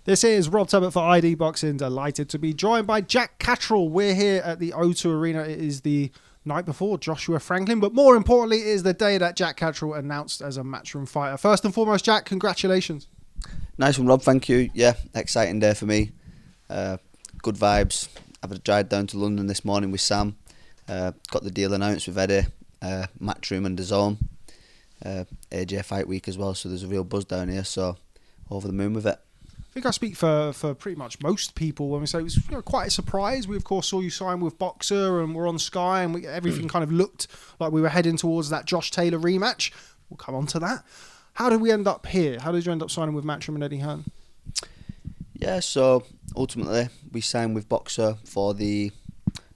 This is Rob Tubbett for ID Boxing. Delighted to be joined by Jack Catterall. We're here at the O2 Arena. It is the night before Joshua Franklin, but more importantly, it is the day that Jack Catterall announced as a Matchroom fighter. First and foremost, Jack, congratulations. Nice one, Rob. Thank you. Yeah, exciting day for me. Good vibes. I've drive down to London this morning with Sam. Got the deal announced with Eddie, Matchroom and DAZN. AJ Fight Week as well, so there's a real buzz down here. So over the moon with it. I think I speak for pretty much most people when we say it was quite a surprise. We, of course, saw you sign with Boxer and we're on Sky and everything kind of looked like we were heading towards that Josh Taylor rematch. We'll come on to that. How did we end up here? How did you end up signing with Matchroom and Eddie Hearn? Yeah, so ultimately we signed with Boxer for the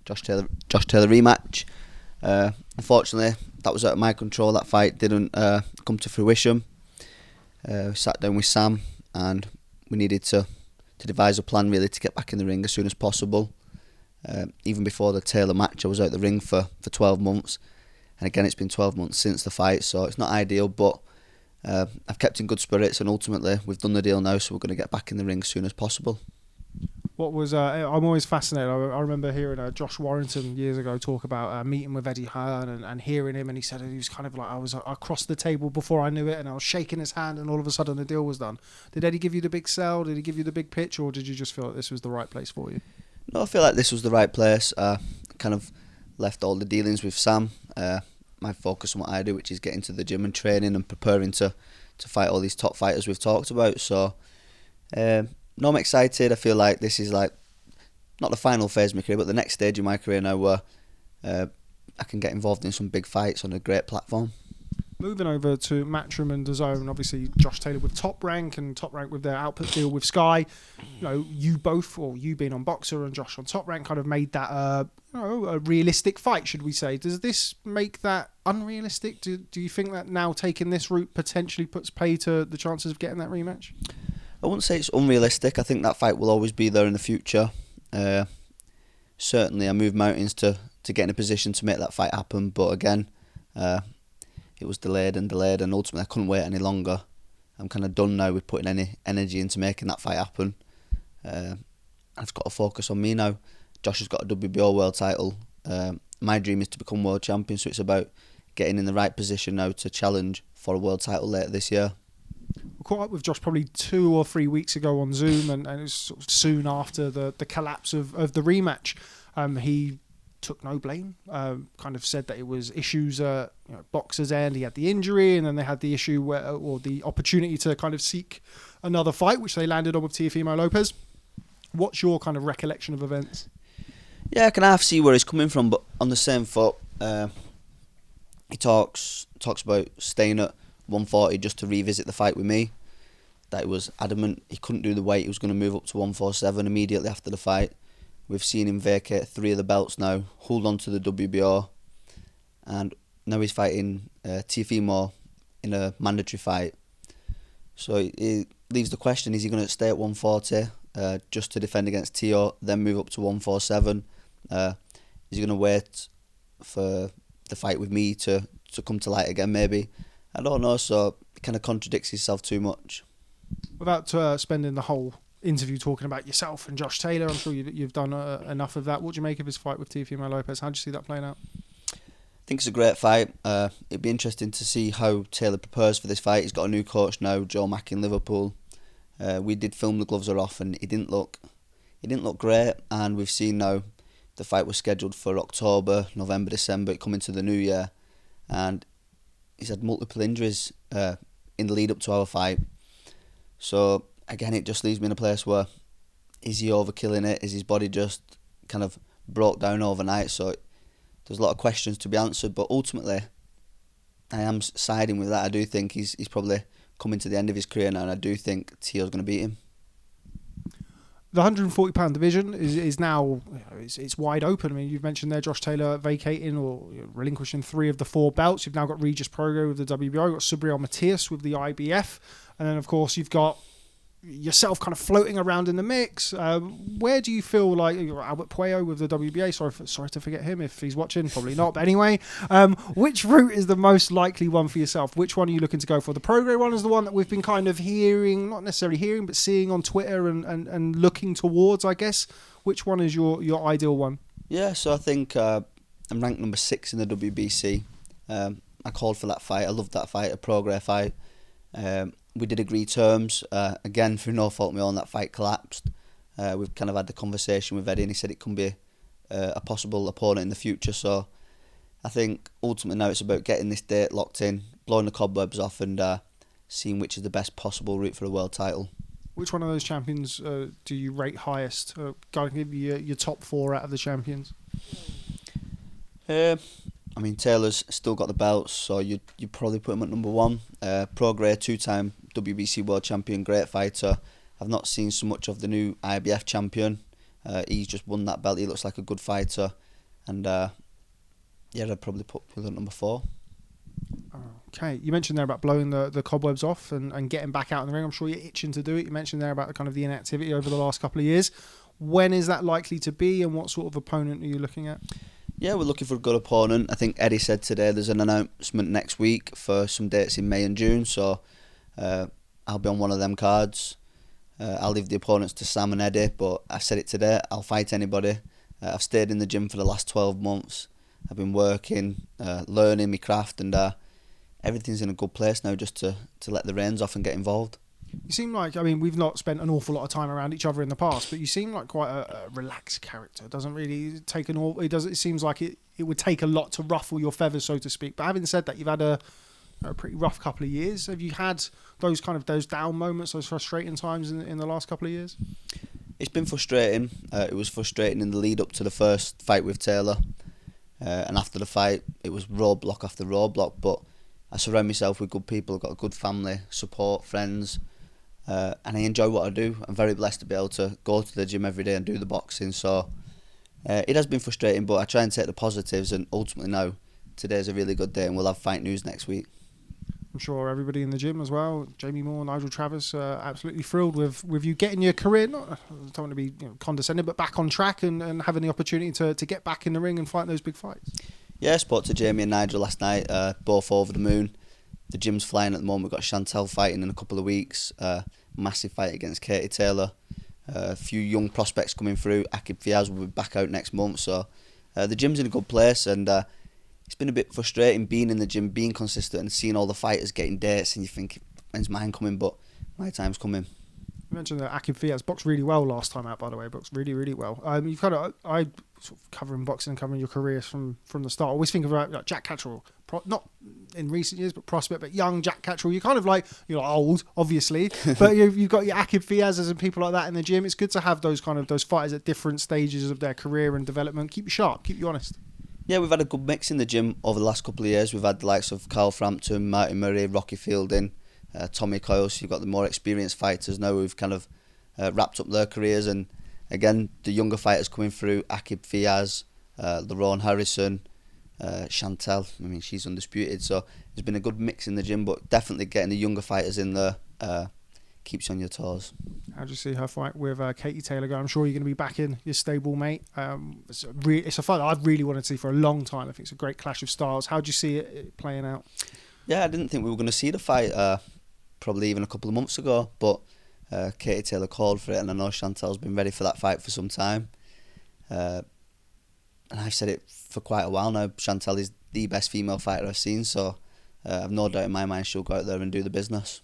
Josh Taylor rematch. Unfortunately, that was out of my control. That fight didn't come to fruition. Sat down with Sam and we needed to devise a plan really to get back in the ring as soon as possible. Even before the Taylor match, I was out the ring for 12 months. And again, it's been 12 months since the fight, so it's not ideal, but I've kept in good spirits and ultimately we've done the deal now, so we're going to get back in the ring as soon as possible. What was I'm always fascinated. I remember hearing Josh Warrington years ago talk about meeting with Eddie Hearn and hearing him, and he said he was kind of like, I was across the table before I knew it, and I was shaking his hand, and all of a sudden the deal was done. Did Eddie give you the big sell? Did he give you the big pitch, or did you just feel like this was the right place for you? No, I feel like this was the right place. Kind of left all the dealings with Sam. My focus on what I do, which is getting to the gym and training and preparing to fight all these top fighters we've talked about. So. No, I'm excited. I feel like this is like not the final phase of my career, but the next stage of my career now where I can get involved in some big fights on a great platform. Moving over to Matchroom and DAZN, obviously Josh Taylor with Top Rank and Top Rank with their output deal with Sky. You both, or you being on Boxer and Josh on Top Rank, kind of made that a realistic fight, should we say? Does this make that unrealistic? Do you think that now taking this route potentially puts pay to the chances of getting that rematch? I wouldn't say it's unrealistic. I think that fight will always be there in the future. Certainly I moved mountains to get in a position to make that fight happen, but again, it was delayed and ultimately I couldn't wait any longer. I'm kind of done now with putting any energy into making that fight happen. I've got to focus on me now. Josh has got a WBO world title. My dream is to become world champion, so it's about getting in the right position now to challenge for a world title later this year. We caught up with Josh probably 2 or 3 weeks ago on Zoom, and it was sort of soon after the collapse of the rematch. He took no blame, kind of said that it was issues at Boxer's end. He had the injury, and then they had the issue or the opportunity to kind of seek another fight, which they landed on with Teofimo Lopez. What's your kind of recollection of events? Yeah, I can half see where he's coming from, but on the same foot, he talks about staying at 140 just to revisit the fight with me. That he was adamant he couldn't do the weight, he was going to move up to 147 immediately after the fight. We've seen him vacate 3 of the belts now, hold on to the WBO, and now he's fighting Teofimo in a mandatory fight. So it leaves the question, is he going to stay at 140 just to defend against Teo, then move up to 147? Is he going to wait for the fight with me to come to light again maybe? I don't know, so it kind of contradicts himself too much. Without spending the whole interview talking about yourself and Josh Taylor, I'm sure you've done enough of that. What do you make of his fight with Teofimo Lopez? How do you see that playing out? I think it's a great fight. It'd be interesting to see how Taylor prepares for this fight. He's got a new coach now, Joe Mack in Liverpool. We did film The Gloves Are Off and he didn't look great, and we've seen now the fight was scheduled for October, November, December, coming to the new year, and he's had multiple injuries in the lead up to our fight. So again, it just leaves me in a place where, is he overkilling it? Is his body just kind of broke down overnight? So there's a lot of questions to be answered, but ultimately I am siding with that. I do think he's probably coming to the end of his career now, and I do think Teo's going to beat him. The 140-pound division is now it's wide open. I mean, you've mentioned there Josh Taylor vacating or relinquishing 3 of the 4 belts. You've now got Regis Prograis with the WBO, you've got Subriel Matias with the IBF, and then of course you've got yourself kind of floating around in the mix. Where do you feel like Albert Puello with the WBA? Sorry to forget him if he's watching. Probably not. But anyway, which route is the most likely one for yourself? Which one are you looking to go for? The pro grade one is the one that we've been kind of hearing, not necessarily hearing, but seeing on Twitter and looking towards, I guess. Which one is your ideal one? Yeah, so I think I'm ranked number 6 in the WBC. I called for that fight. I loved that fight, a pro grade fight. We did agree terms. Again, through no fault of my own, that fight collapsed. We've kind of had the conversation with Eddie, and he said it can be a possible opponent in the future. So I think ultimately now it's about getting this date locked in, blowing the cobwebs off, and seeing which is the best possible route for a world title. Which one of those champions do you rate highest? Go give me your top 4 out of the champions. I mean, Taylor's still got the belts, so you'd probably put him at number 1. Pro grade, 2-time WBC world champion, great fighter. I've not seen so much of the new IBF champion. He's just won that belt. He looks like a good fighter, and I'd probably put him at number 4. Okay, you mentioned there about blowing the cobwebs off and getting back out in the ring. I'm sure you're itching to do it. You mentioned there about kind of the inactivity over the last couple of years. When is that likely to be, and what sort of opponent are you looking at? Yeah, we're looking for a good opponent. I think Eddie said today there's an announcement next week for some dates in May and June, so I'll be on one of them cards. I'll leave the opponents to Sam and Eddie, but I said it today, I'll fight anybody. I've stayed in the gym for the last 12 months. I've been working, learning my craft, and everything's in a good place now just to let the reins off and get involved. You seem like, I mean, we've not spent an awful lot of time around each other in the past, but you seem like quite a relaxed character. It doesn't really take it seems like it would take a lot to ruffle your feathers, so to speak. But having said that, you've had a pretty rough couple of years. Have you had those down moments, those frustrating times in the last couple of years? It's been frustrating. It was frustrating in the lead up to the first fight with Taylor. And after the fight, it was roadblock after roadblock. But I surround myself with good people, I've got a good family, support, friends. And I enjoy what I do. I'm very blessed to be able to go to the gym every day and do the boxing. So it has been frustrating, but I try and take the positives, and ultimately now today's a really good day and we'll have fight news next week. I'm sure everybody in the gym as well, Jamie Moore, Nigel Travis, absolutely thrilled with you getting your career, I don't want to be condescending, but back on track and having the opportunity to get back in the ring and fight those big fights. Yeah, I spoke to Jamie and Nigel last night, both over the moon. The gym's flying at the moment. We've got Chantel fighting in a couple of weeks, massive fight against Katie Taylor. A few young prospects coming through. Akib Fiaz will be back out next month. So the gym's in a good place, and it's been a bit frustrating being in the gym, being consistent and seeing all the fighters getting dates, and you think, when's mine coming? But my time's coming. You mentioned that Akib Fiaz boxed really well last time out, by the way, boxed really, really well. You've kind of, I sort of covering boxing and covering your career from the start. I always think about like Jack Catterall, not in recent years, but prospect, but young Jack Catterall. You're kind of like, you're old, obviously, but you've got your Akib Fiazes and people like that in the gym. It's good to have those fighters at different stages of their career and development. Keep you sharp, keep you honest. Yeah, we've had a good mix in the gym over the last couple of years. We've had the likes of Carl Frampton, Martin Murray, Rocky Fielding, Tommy Coyle. So you've got the more experienced fighters now who've kind of wrapped up their careers, and again the younger fighters coming through, Akib Fiaz, Lerone Harrison, Chantel. I mean, she's undisputed, so there's been a good mix in the gym, but definitely getting the younger fighters in there keeps you on your toes. How do you see her fight with Katie Taylor go? I'm sure you're going to be back in your stable, mate. It's a fight that I've really wanted to see for a long time. I think it's a great clash of styles. How do you see it playing out? Yeah, I didn't think we were going to see the fight probably even a couple of months ago, but Katie Taylor called for it, and I know Chantel's been ready for that fight for some time. And I've said it for quite a while now, Chantel is the best female fighter I've seen, so I've no doubt in my mind she'll go out there and do the business.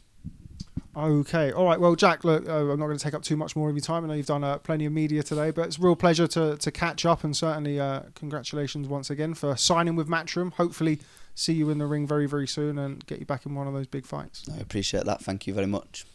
Okay, all right. Well, Jack, look, I'm not going to take up too much more of your time. I know you've done plenty of media today, but it's a real pleasure to catch up, and certainly congratulations once again for signing with Matchroom. Hopefully see you in the ring very, very soon and get you back in one of those big fights. I appreciate that. Thank you very much.